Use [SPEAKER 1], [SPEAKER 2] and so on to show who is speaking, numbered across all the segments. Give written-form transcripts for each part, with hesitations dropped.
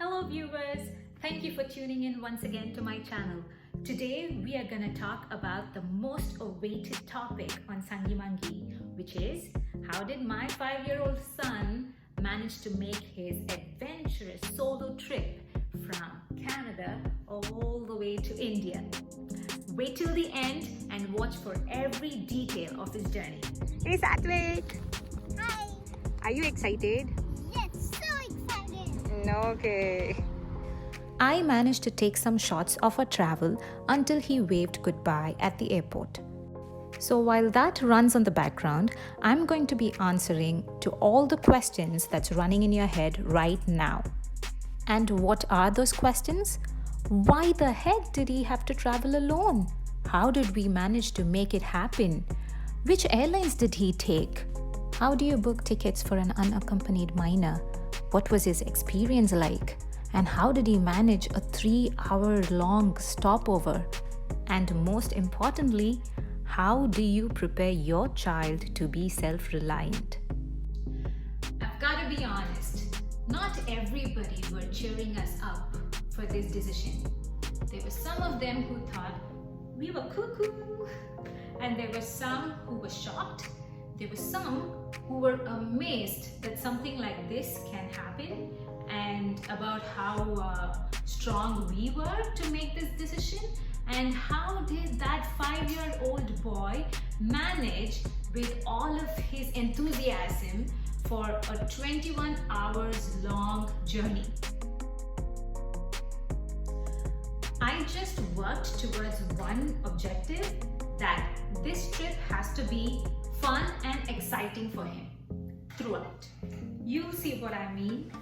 [SPEAKER 1] Hello viewers, thank you for tuning in once again to my channel. Today we are going to talk about the most awaited topic on Sangi Mangi, which is how did my 5-year-old son manage to make his adventurous solo trip from Canada all the way to India. Wait till the end and watch for every detail of his journey.
[SPEAKER 2] Hey Satvik!
[SPEAKER 3] Hi!
[SPEAKER 2] Are you excited?
[SPEAKER 3] Yes, so excited!
[SPEAKER 2] Okay.
[SPEAKER 1] I managed to take some shots of our travel until he waved goodbye at the airport. So while that runs on the background, I'm going to be answering to all the questions that's running in your head right now. And what are those questions? Why the heck did he have to travel alone? How did we manage to make it happen? Which airlines did he take? How do you book tickets for an unaccompanied minor? What was his experience like? And how did he manage a 3-hour-long stopover? And most importantly, how do you prepare your child to be self-reliant? I've got to be honest, not everybody were cheering us up for this decision. There were some of them who thought we were cuckoo, and there were some who were shocked. There were some who were amazed that something like this can happen, and about how strong we were to make this decision, and how did that 5-year-old boy manage with all of his enthusiasm for a 21 hours long journey. I just worked towards one objective, that this trip has to be fun and exciting for him throughout. You see what I mean?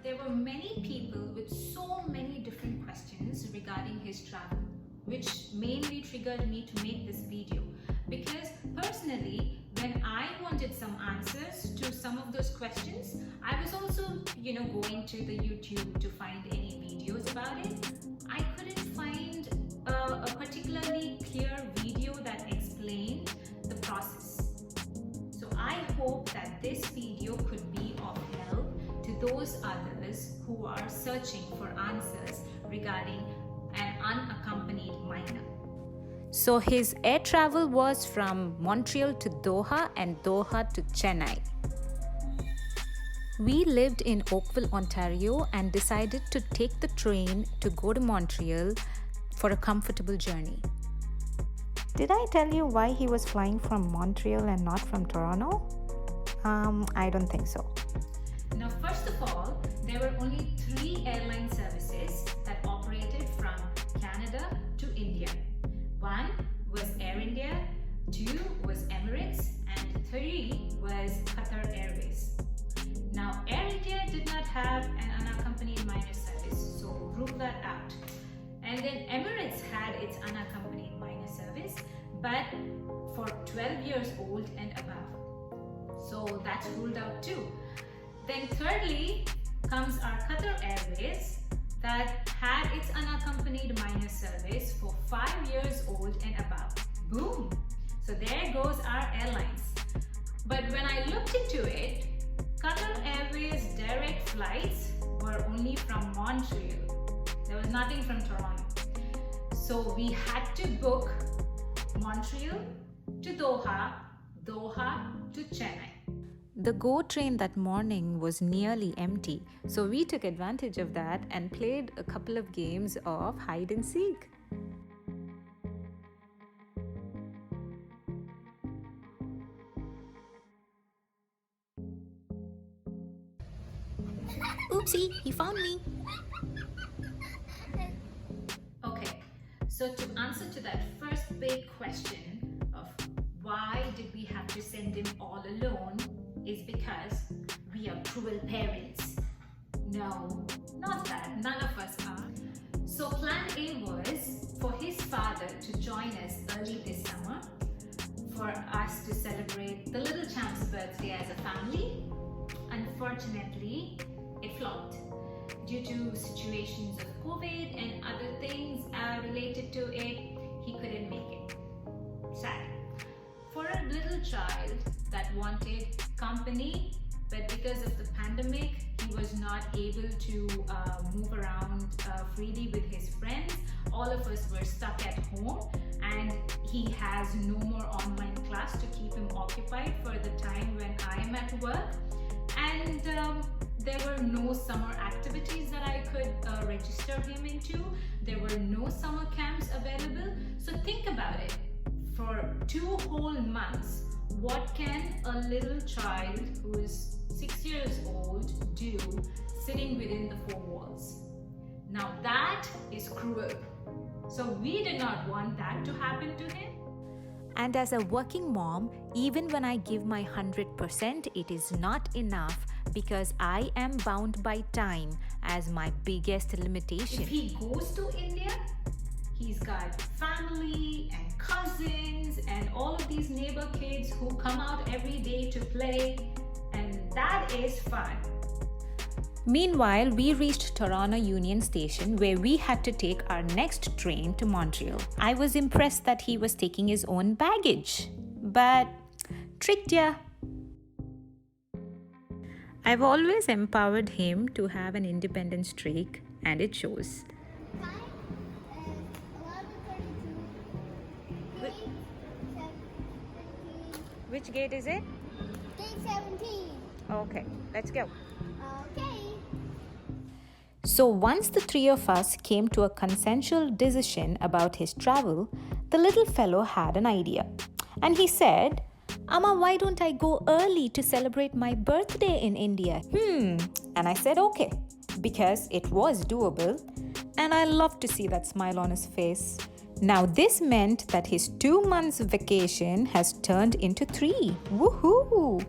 [SPEAKER 1] There were many people with so many different questions regarding his travel, which mainly triggered me to make this video, because personally, when I wanted some answers to some of those questions, I was also, going to the YouTube to find any videos about it. I couldn't find a particularly clear video that explained the process. So I hope that this video could be of help to those others who are searching for answers regarding an unaccompanied minor. So his air travel was from Montreal to Doha and Doha to Chennai. We lived in Oakville, Ontario, and decided to take the train to go to Montreal for a comfortable journey. Did I tell you why he was flying from Montreal and not from Toronto? I don't think so. Now, first of all, there were only 3 airline services that operated from Canada to India. 1 was Air India, 2 was Emirates, and 3 was Qatar Airways. Now, Air India did not have an unaccompanied minor service, so rule that out. And then Emirates had its unaccompanied minor service, but for 12 years old and above. So that's ruled out too. Then thirdly comes our Qatar Airways that had its unaccompanied minor service for 5 years old and above. Boom! So there goes our airlines. But when I looked into it, Qatar Airways direct flights were only from Montreal. There was nothing from Toronto. So we had to book Montreal to Doha, Doha to Chennai. The GO train that morning was nearly empty, so we took advantage of that and played a couple of games of hide and seek.
[SPEAKER 2] Oopsie, he found me.
[SPEAKER 1] Okay, so to answer to that first big question of why did we have to send him all alone is because we are cruel parents. No, not that. None of us are. So plan A was for his father to join us early this summer for us to celebrate the little champ's birthday as a family. Unfortunately, it flopped due to situations of COVID and other things related to it. He couldn't make it. Sad. For a little child that wanted company, but because of the pandemic, he was not able to move around freely with his friends. All of us were stuck at home, and he has no more online class to keep him occupied for the time when I am at work. And there were no summer activities that I could register him into. There were no summer camps available. So think about it. For 2 whole months, what can a little child who is 6 years old do sitting within the 4 walls? Now that is cruel. So we did not want that to happen to him. And as a working mom, even when I give my 100%, it is not enough because I am bound by time as my biggest limitation. If he goes to India, he's got family and cousins and all of these neighbor kids who come out every day to play, and that is fun. Meanwhile, we reached Toronto Union Station where we had to take our next train to Montreal. I was impressed that he was taking his own baggage, but tricked ya. I've always empowered him to have an independent streak, and it shows.
[SPEAKER 3] Time is 11:32. Gate 17.
[SPEAKER 1] Which gate is it?
[SPEAKER 3] Gate 17.
[SPEAKER 1] Okay, let's go.
[SPEAKER 3] Okay.
[SPEAKER 1] So once the 3 of us came to a consensual decision about his travel, the little fellow had an idea. And he said, "Amma, why don't I go early to celebrate my birthday in India?" And I said, okay, because it was doable. And I loved to see that smile on his face. Now this meant that his 2 months vacation has turned into 3. Woohoo!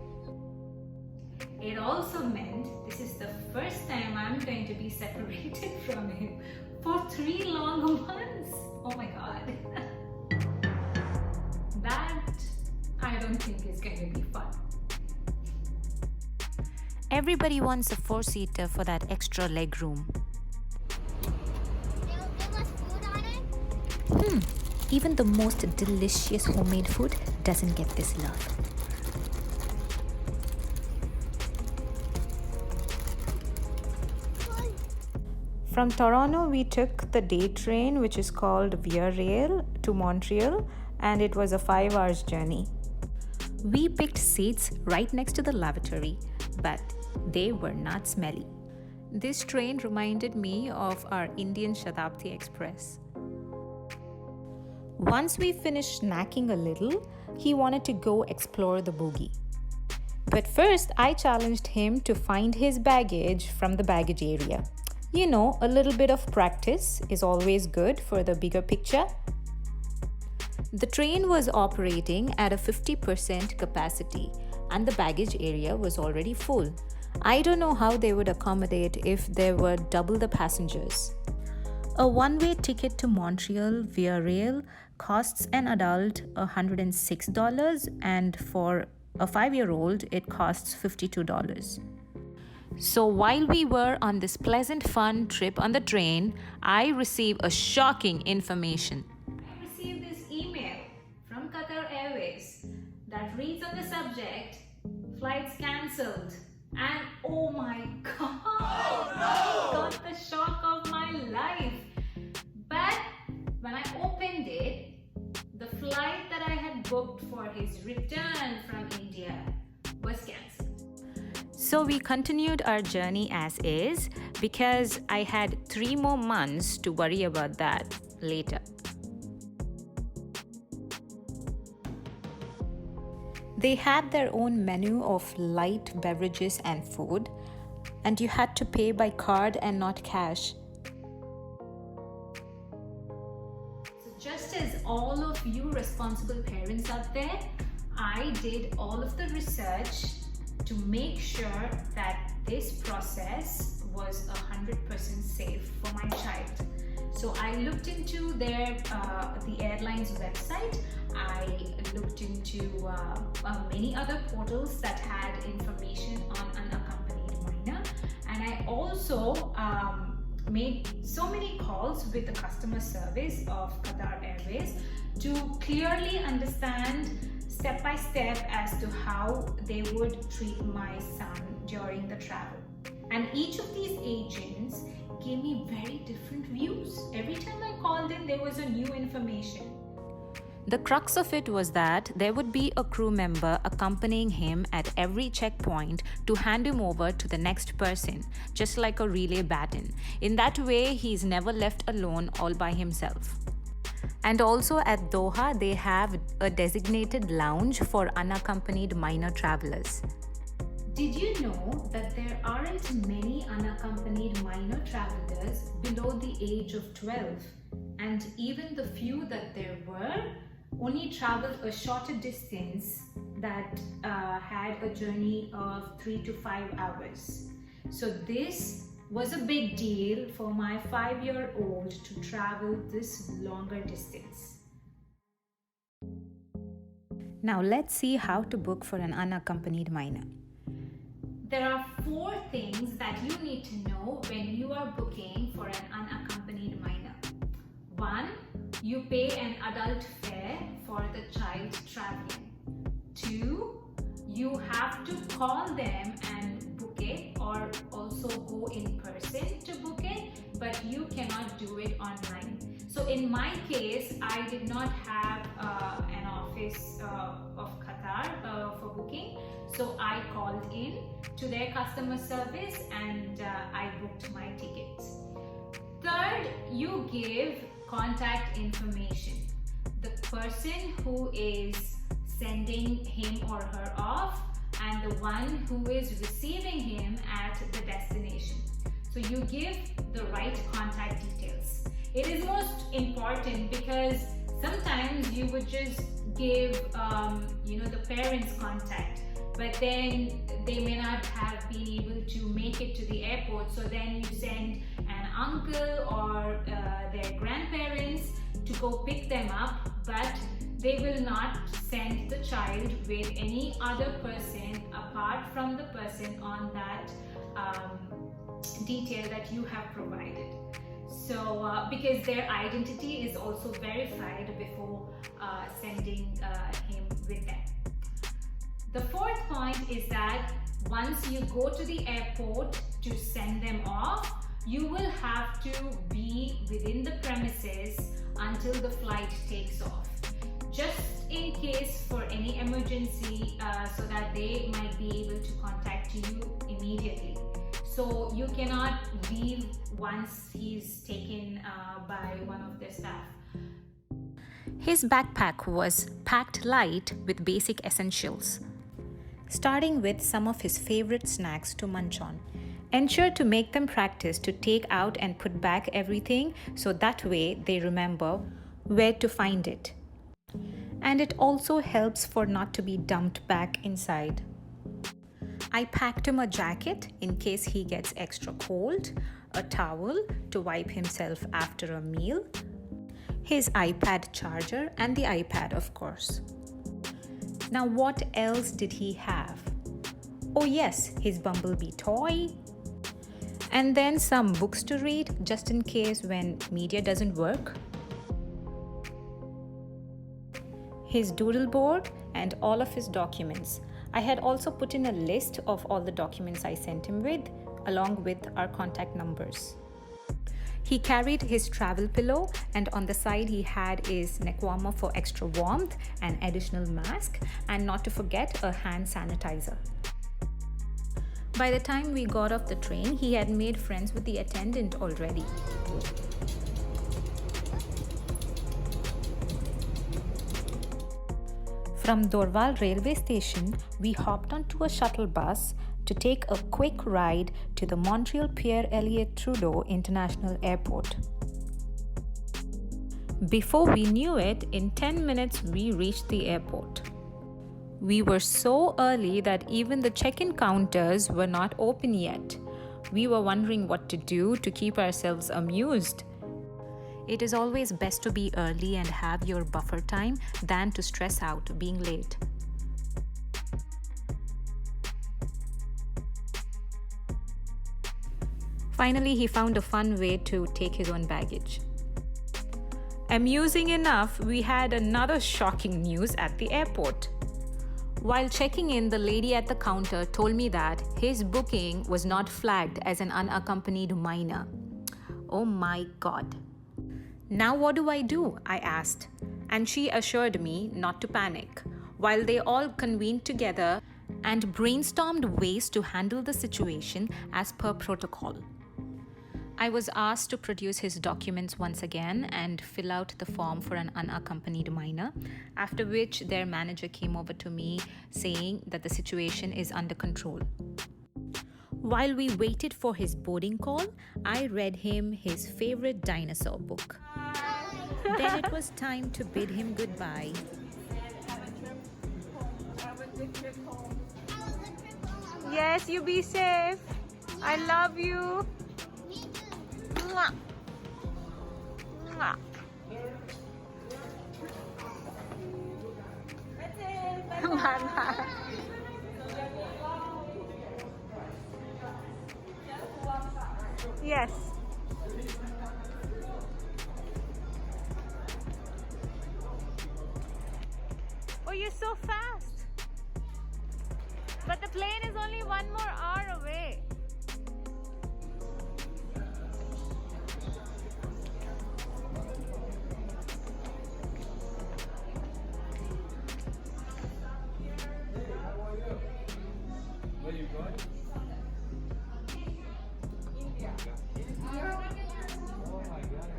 [SPEAKER 1] It also meant this is the first time I'm going to be separated from him for 3 long months. Oh my God. That I don't think is going to be fun. Everybody wants a 4-seater for that extra leg room.
[SPEAKER 3] There was food on it?
[SPEAKER 1] Even the most delicious homemade food doesn't get this love. From Toronto, we took the day train, which is called Via Rail, to Montreal, and it was a 5 hours journey. We picked seats right next to the lavatory, but they were not smelly. This train reminded me of our Indian Shatabdi Express. Once we finished snacking a little, he wanted to go explore the bogie. But first, I challenged him to find his baggage from the baggage area. You know, a little bit of practice is always good for the bigger picture. The train was operating at a 50% capacity and the baggage area was already full. I don't know how they would accommodate if there were double the passengers. A one-way ticket to Montreal via rail costs an adult $106, and for a 5-year-old it costs $52. So while we were on this pleasant fun trip on the train, I received a shocking information. I received this email from Qatar Airways that reads on the subject, "Flights cancelled." And oh my God, I got the shock of my life. But when I opened it, the flight that I had booked for his return from India was cancelled. So we continued our journey as is because I had 3 more months to worry about that later. They had their own menu of light beverages and food, and you had to pay by card and not cash. So just as all of you responsible parents out there, I did all of the research to make sure that this process was 100% safe for my child. So I looked into the airline's website. I looked into many other portals that had information on unaccompanied minor, and I also made so many calls with the customer service of Qatar Airways to clearly understand step by step as to how they would treat my son during the travel. And each of these agents gave me very different views. Every time I called in, there was a new information. The crux of it was that there would be a crew member accompanying him at every checkpoint to hand him over to the next person, just like a relay baton. In that way, he's never left alone all by himself. And also at Doha, they have a designated lounge for unaccompanied minor travelers. Did you know that there aren't many unaccompanied minor travelers below the age of 12? And even the few that there were only traveled a shorter distance that had a journey of 3 to 5 hours. So this was a big deal for my 5-year-old to travel this longer distance. Now let's see how to book for an unaccompanied minor. There are 4 things that you need to know when you are booking for an unaccompanied minor. 1. You pay an adult fare for the child traveling. 2. You have to call them and book it, or also go in person to book it, but you cannot do it online. So in my case, I did not have an office of Qatar for booking. So I called in to their customer service and I booked my tickets. 3rd, you give contact information. The person who is sending him or her off and the one who is receiving him at the destination. So you give the right contact details. It is most important because sometimes you would just give the parents' contact, but then they may not have been able to make it to the airport, so then you send an uncle or their grandparents to go pick them up, but they will not send the child with any other person apart from the person on that detail that you have provided. So because their identity is also verified before sending him with them. The 4th point is that once you go to the airport to send them off, you will have to be within the premises until the flight takes off, just in case for any emergency, so that they might be able to contact you immediately. So you cannot leave once he's taken by one of their staff. His backpack was packed light with basic essentials, starting with some of his favorite snacks to munch on. Ensure to make them practice to take out and put back everything, so that way they remember where to find it. And it also helps for not to be dumped back inside. I packed him a jacket in case he gets extra cold, a towel to wipe himself after a meal, his iPad charger, and the iPad, of course. Now, what else did he have? Oh yes, his Bumblebee toy, and then some books to read just in case when media doesn't work, his doodle board, and all of his documents. I had also put in a list of all the documents I sent him with, along with our contact numbers. He carried his travel pillow, and on the side he had his neck warmer for extra warmth, an additional mask, and not to forget a hand sanitizer. By the time we got off the train, he had made friends with the attendant already. From Dorval railway station, we hopped onto a shuttle bus to take a quick ride to the Montreal Pierre Elliott Trudeau International Airport. Before we knew it, in 10 minutes we reached the airport. We were so early that even the check-in counters were not open yet. We were wondering what to do to keep ourselves amused. It is always best to be early and have your buffer time than to stress out being late. Finally, he found a fun way to take his own baggage. Amusing enough, we had another shocking news at the airport. While checking in, the lady at the counter told me that his booking was not flagged as an unaccompanied minor. Oh my God. Now what do? I asked, and she assured me not to panic, while they all convened together and brainstormed ways to handle the situation as per protocol. I was asked to produce his documents once again and fill out the form for an unaccompanied minor, after which their manager came over to me saying that the situation is under control. While we waited for his boarding call, I read him his favorite dinosaur book. Then it was time to bid him goodbye.
[SPEAKER 2] Yes, you be safe. I love you. Mwah. Mwah. Bye-bye. Yes. Oh, you're so fast. But the plane is only 1 more hour away.
[SPEAKER 4] Where are you going? India. Oh my God.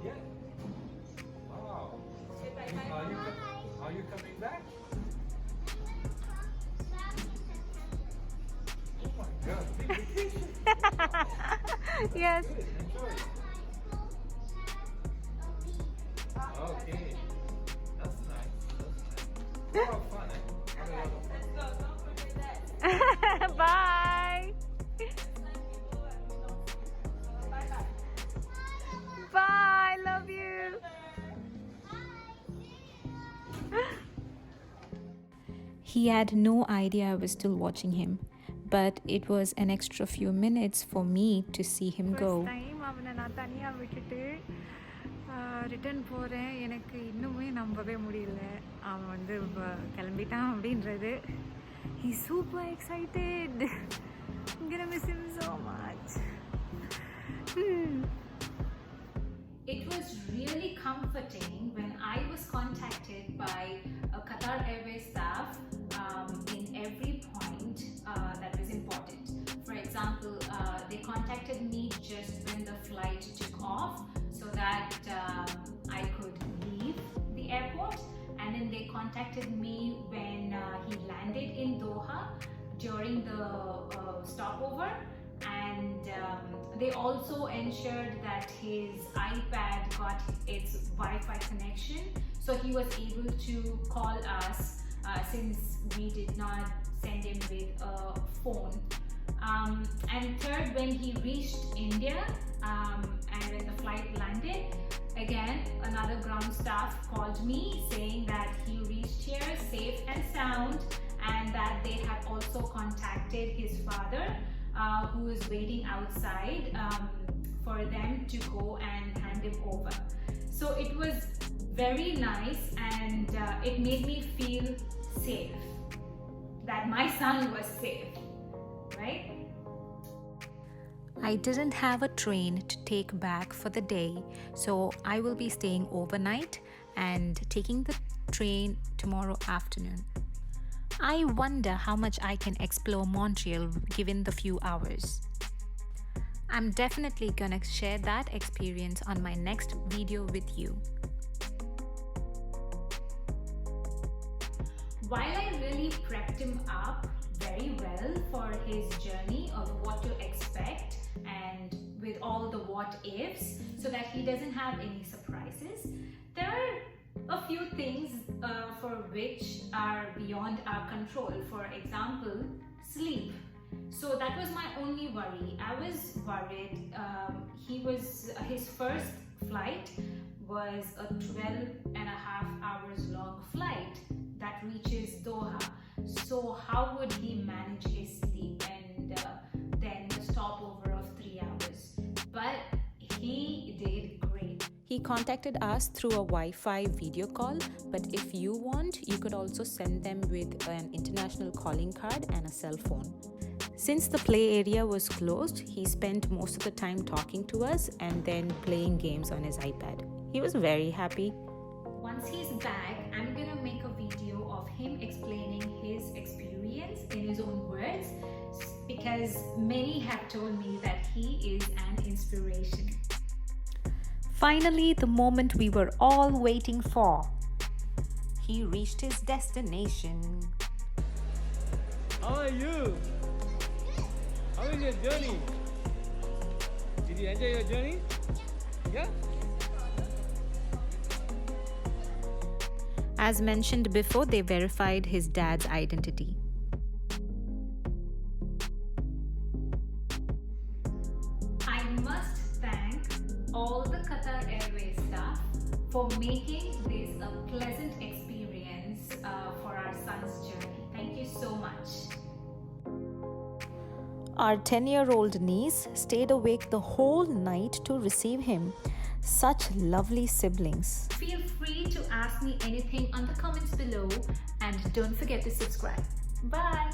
[SPEAKER 4] Yeah. Wow. Are you coming back? Oh my God. Big vacation.
[SPEAKER 2] Yes.
[SPEAKER 4] Good. Enjoy. Okay. That's nice. A lot of fun, eh?
[SPEAKER 2] Bye. Bye. Love you.
[SPEAKER 1] He had no idea I was still watching him, but it was an extra few minutes for me to see him go.
[SPEAKER 2] Time அவனை நான் தனியாக விட்டுட்டு return போகிறேன். எனக்கு இன்னுமே நம்பவே முடியல அவன் வந்து கிளம்பிட்டான் அப்படின்றது. He's super excited. I'm gonna miss him so much.
[SPEAKER 1] It was really comforting when I was contacted by a Qatar Airways staff in every point that was important. For example, they contacted me just when the flight took off so that I could leave the airport, and then they contacted me when he landed in Doha during the stopover, and they also ensured that his iPad got its Wi-Fi connection, so he was able to call us since we did not send him with a phone. And third, when he reached India and when the flight landed, again another ground staff called me saying that he reached here safe and sound, and that they had also contacted his father who is waiting outside for them to go and hand him over. So it was very nice, and it made me feel safe, that my son was safe, right? I didn't have a train to take back for the day, so I will be staying overnight and taking the train tomorrow afternoon. I wonder how much I can explore Montreal given the few hours. I'm definitely gonna share that experience on my next video with you. While I really prepped him up very well for his journey of what to expect and with all the what ifs, so that he doesn't have any surprises. There are a few things for which are beyond our control. For example, sleep. So that was my only worry. I was worried. His first flight was a 12.5 hours long flight that reaches Doha. So how would he manage his sleep and then the stopover of 3 hours? But he did great. He contacted us through a Wi-Fi video call, but if you want, you could also send them with an international calling card and a cell phone. Since the play area was closed, he spent most of the time talking to us and then playing games on his iPad. He was very happy. Once he's back, I'm gonna make a video of him explaining his experience in his own words, because many have told me that he is an inspiration. Finally, the moment we were all waiting for. He reached his destination.
[SPEAKER 5] How are you? How is your journey? Did you enjoy your journey? Yeah?
[SPEAKER 1] As mentioned before, they verified his dad's identity. I must thank all the Qatar Airways staff for making this a pleasant experience for our son's journey. Thank you so much. Our 10-year-old niece stayed awake the whole night to receive him. Such lovely siblings. Feel free to ask me anything on the comments below, and don't forget to subscribe. Bye!